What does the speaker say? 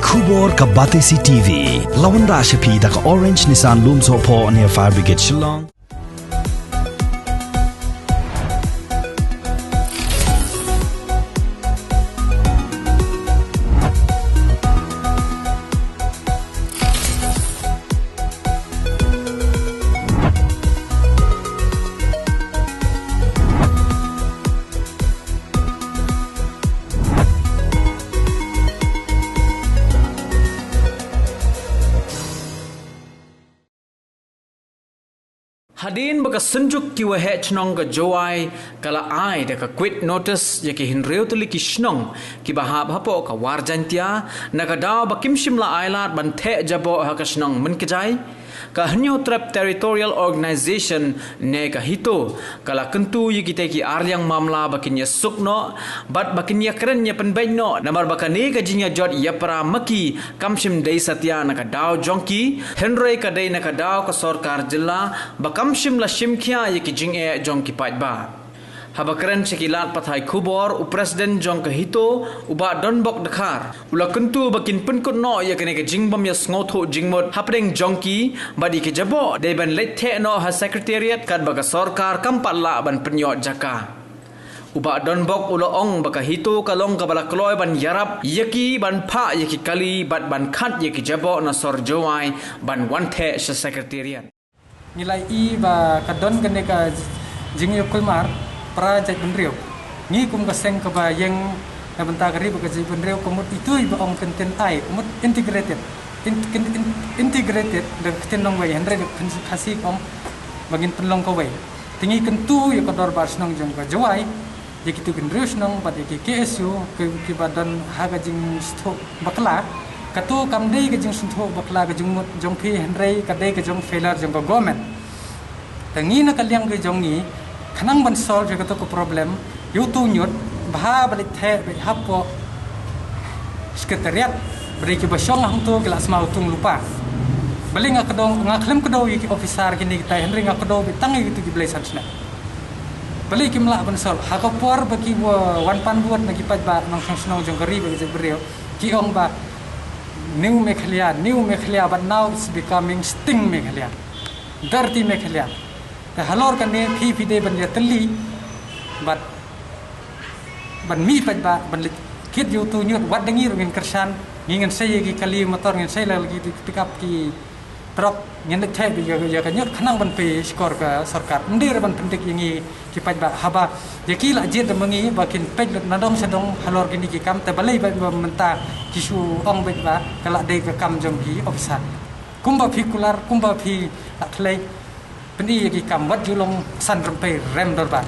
Khubor ka Batesi TV. Lawan Rashapi da ka Orange Nissan Looms Hopo near Fire Brigade Shillong. Hadin baka senjuk ki wahe chnong ka joai kala ai da ka quit notice ya ki hinreu tuli ki shnong ki bahab hapo ka warjantia na ka daw bakim shimla ailat ban the jabo ha ka shnong min kjai ka hanyo trap territorial organization ne ka hito kala kentu yi kita ki aryang mamla bakin ya sukno bat bakin ya keren ya penbaino namar bakani ka jinya jot ya para maki kamshim dei satya na ka daw jongki henry ka dei na ka daw ka sarkar jilla bakam shimla shimkhia yi ki jinge jongki patba habakran sekilat pathai khubor upresiden jong ka hito uba donbok dakhar ula kentu bakin penkut no ya kene ke jingbam ya sngoto jingmot hapring jongki badi ke jabo de ban lethe no ha secretariat kad baga sarkar kampalla ban penyot jaka uba donbok ula ong baka hito kalong ka bala kloy ban yarap yaki ban pha yaki kali bat ban khat yaki jabo na sor jowai ban wanthe sa secretariat nilai I ba kadon kene ka jingyo kulmar Project benriu ni kum ka seng ka ba yang na banta kari ba ka benriu kumut itu iba ong content ai kumut integrated da tenong way andre khasi kom bagin penlong ko way tingi kentu ya ka dor bar snong jong ka jawai ya kitu benriu snong ba ki KSU ki badan haga jing stho bakla katu kamdei ka jing stho bakla ka jong phi andre ka dei ka jong failure jong ka government tangi na kalyang ka jong ni Kanang ban solve ko to problem yutu nyot bah balik the be hapo sekretariat beri ke basong hang tu kelas mau tung lupa beli ngak kedong ngaklem kedo yi officer kini kita henry ngak kedo bitang gitu di belaisan sna beli ke mla ban sol ha ko por bagi wan pan buat nagi pat ba nang song jong gari bagi beriau ki ong ba new mekhalia but now it's becoming sting mekhalia dirty mekhalia halor kan ne phi de ban ya tali bat ban mi pat ba ban kit yu tu nyut wat dengi ngin kersan ngin sai gi kali motor ngin sai lagi pick up ki truck ngin the bi ya kan nyut khanang ban pe skor ka sarkar ndir ban pendik yangi ki pat ba haba ya ki la jit mangi bakin pej na dong sedong halor gini ki kam te balai ba menta ki su ong ba kala de ka kam jong ki officer kumba phi la thlei Pendi yaki kam wat julong san rempe rem dorban